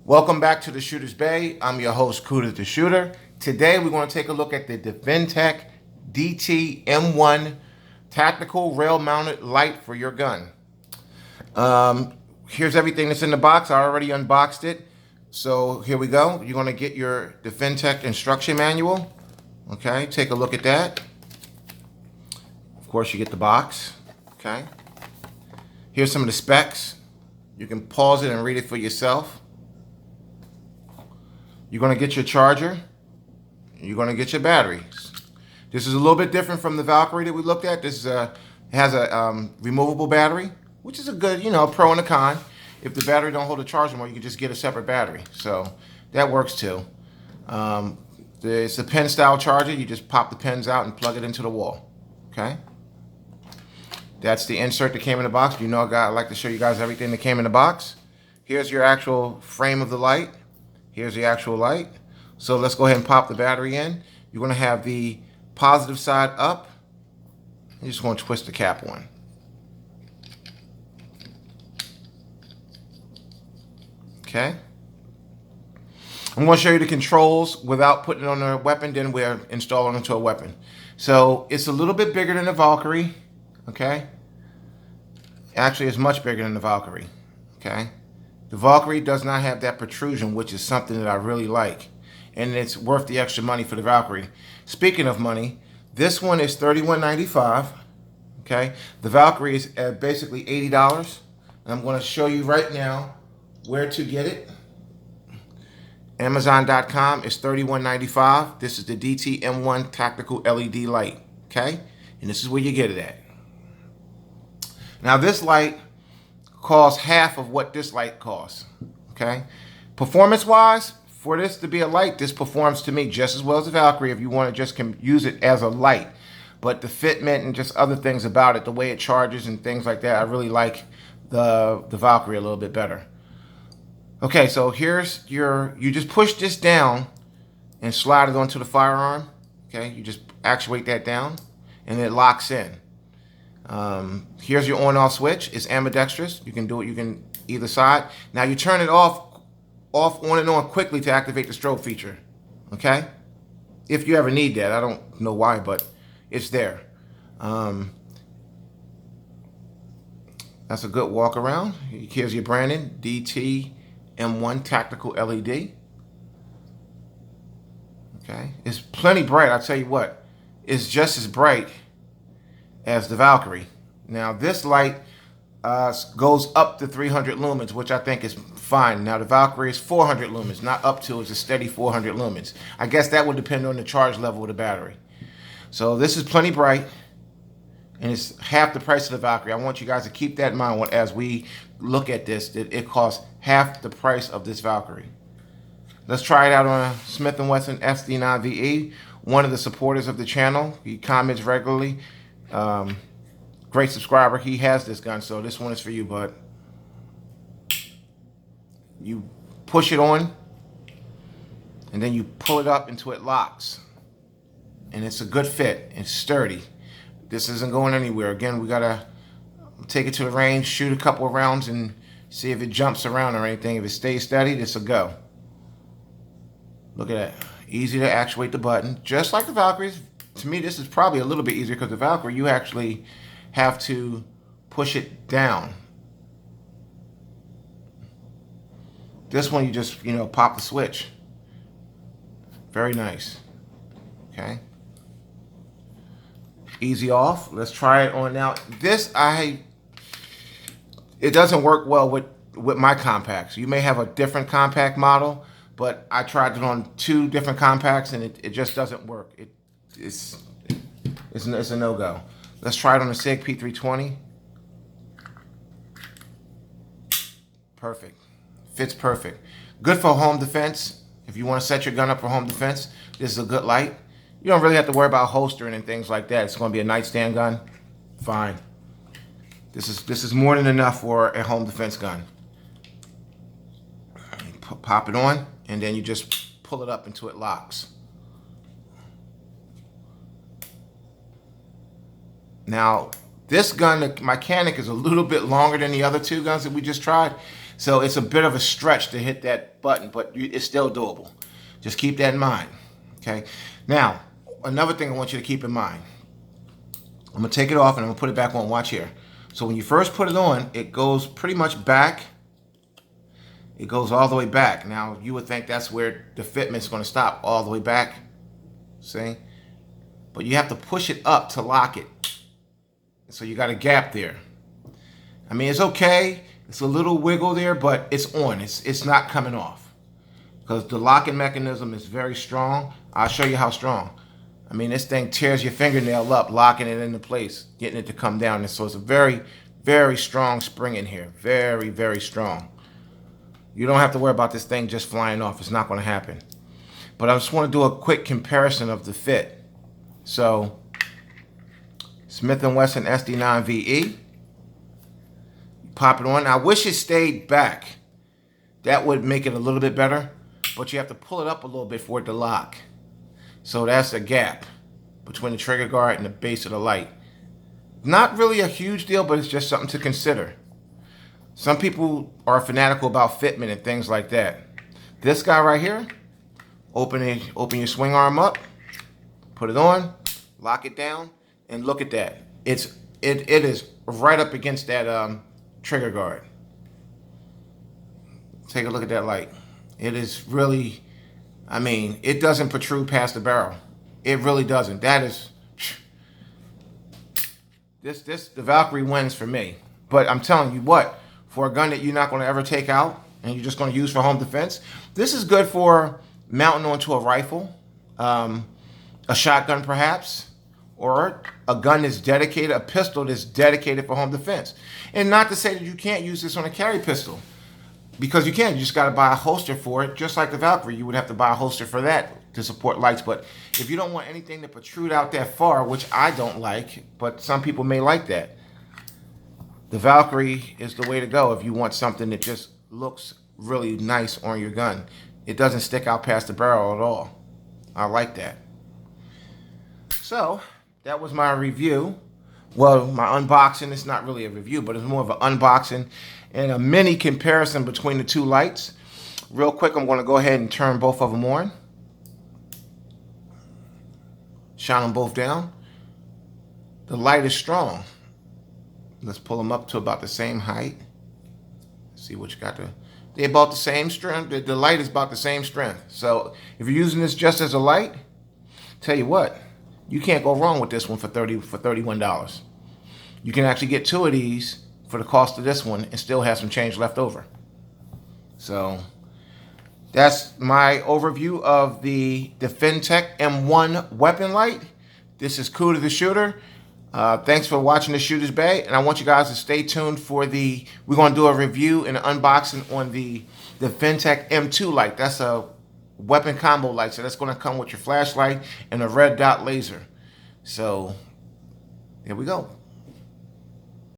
Welcome back to the Shooter's Bay. I'm your host, Kuda the Shooter. Today we're going to take a look at the Defendtek DT M1 Tactical Rail Mounted Light for your gun. Here's everything that's in the box. I already unboxed it. So here we go. You're going to get your Defendtek instruction manual. Okay, take a look at that. Of course, you get the box. Okay. Here's some of the specs. You can pause it and read it for yourself. You're going to get your charger. You're going to get your batteries. This is a little bit different from the Valkyrie that we looked at. This has a removable battery, which is a good, pro and a con. If the battery don't hold a charge anymore, you can just get a separate battery. So that works too. It's a pen style charger. You just pop the pins out and plug it into the wall. Okay. That's the insert that came in the box. I like to show you guys everything that came in the box. Here's your actual frame of the light. Here's the actual light. So let's go ahead and pop the battery in. You're going to have the positive side up. You're just going to twist the cap on. Okay. I'm going to show you the controls without putting it on a weapon, then we're installing it into a weapon. So it's a little bit bigger than the Valkyrie. Okay. Actually, it's much bigger than the Valkyrie. Okay. The Valkyrie does not have that protrusion, which is something that I really like. And it's worth the extra money for the Valkyrie. Speaking of money, this one is $31.95. Okay. The Valkyrie is at basically $80. And I'm going to show you right now where to get it. Amazon.com is $31.95. This is the DT M1 Tactical LED light. Okay. And this is where you get it at. Now this light costs half of what this light costs. Okay. Performance wise, for this to be a light, this performs to me just as well as the Valkyrie if you want to just use it as a light. But the fitment and just other things about it, the way it charges and things like that, I really like the Valkyrie a little bit better. Okay, so here's you just push this down and slide it onto the firearm. Okay, you just actuate that down and it locks in. Here's your on-off switch. It's ambidextrous. You can do it. You can either side. Now you turn it off, on and on quickly to activate the strobe feature. Okay, if you ever need that. I don't know why, but it's there. That's a good walk around. Here's your branding, DT M1 Tactical LED. Okay, it's plenty bright. I'll tell you what, it's just as bright as the Valkyrie. Now this light goes up to 300 lumens, which I think is fine. Now the Valkyrie is 400 lumens, not up to, it's a steady 400 lumens. I guess that would depend on the charge level of the battery. So this is plenty bright, and it's half the price of the Valkyrie. I want you guys to keep that in mind as we look at this, that it costs half the price of this Valkyrie. Let's try it out on a Smith & Wesson SD9VE. One of the supporters of the channel. He comments regularly. Great subscriber. He has this gun, so this one is for you, bud. You push it on, and then you pull it up until it locks. And it's a good fit. It's sturdy. This isn't going anywhere. Again, we gotta take it to the range, shoot a couple of rounds, and see if it jumps around or anything. If it stays steady, this will go. Look at that. Easy to actuate the button, just like the Valkyries. To me, this is probably a little bit easier because the Valkyrie, you actually have to push it down. This one, you just, pop the switch. Very nice. Okay. Easy off. Let's try it on now. This, it doesn't work well with my compacts. You may have a different compact model, but I tried it on 2 different compacts and it just doesn't work. It's a no-go. Let's try it on the SIG P320. Perfect. Fits perfect. Good for home defense. If you want to set your gun up for home defense, this is a good light. You don't really have to worry about holstering and things like that. It's going to be a nightstand gun. Fine. This is more than enough for a home defense gun. Pop it on, and then you just pull it up until it locks. Now, this gun, the mechanic is a little bit longer than the other 2 guns that we just tried. So it's a bit of a stretch to hit that button, but it's still doable. Just keep that in mind. Okay. Now, another thing I want you to keep in mind. I'm going to take it off and I'm going to put it back on. Watch here. So when you first put it on, it goes pretty much back. It goes all the way back. Now, you would think that's where the fitment's going to stop, all the way back. See? But you have to push it up to lock it. So you got a gap there. I mean, it's okay. It's a little wiggle there, but it's on. It's not coming off. Because the locking mechanism is very strong. I'll show you how strong. I mean, this thing tears your fingernail up, locking it into place, getting it to come down. And so it's a very, very strong spring in here. Very, very strong. You don't have to worry about this thing just flying off. It's not going to happen. But I just want to do a quick comparison of the fit. So, Smith & Wesson SD9VE. Pop it on. I wish it stayed back. That would make it a little bit better. But you have to pull it up a little bit for it to lock. So that's a gap between the trigger guard and the base of the light. Not really a huge deal, but it's just something to consider. Some people are fanatical about fitment and things like that. This guy right here, open your swing arm up, put it on, lock it down, and look at that. It is right up against that trigger guard. Take a look at that light. It is really, I mean, it doesn't protrude past the barrel. It really doesn't. That is, the Valkyrie wins for me. But I'm telling you what, for a gun that you're not going to ever take out and you're just going to use for home defense, this is good for mounting onto a rifle, a shotgun perhaps, or a gun that's dedicated, a pistol that's dedicated for home defense. And not to say that you can't use this on a carry pistol, because you can. You just got to buy a holster for it. Just like the Valkyrie, you would have to buy a holster for that to support lights. But if you don't want anything to protrude out that far, which I don't like, but some people may like that, the Valkyrie is the way to go if you want something that just looks really nice on your gun. It doesn't stick out past the barrel at all. I like that. So, that was my review. Well, my unboxing. It's not really a review, but it's more of an unboxing and a mini comparison between the two lights. Real quick, I'm going to go ahead and turn both of them on. Shine them both down. The light is strong. Let's pull them up to about the same height. See what you got there. They're about the same strength. The light is about the same strength. So if you're using this just as a light, tell you what, you can't go wrong with this one for $31. You can actually get two of these for the cost of this one and still have some change left over. So that's my overview of the Defendtek M1 weapon light. This is Cooter the Shooter. Thanks for watching the Shooter's Bay, and I want you guys to stay tuned for we're going to do a review and an unboxing on the Defendtek M2 light. That's a weapon combo light, so that's going to come with your flashlight and a red dot laser. So here we go.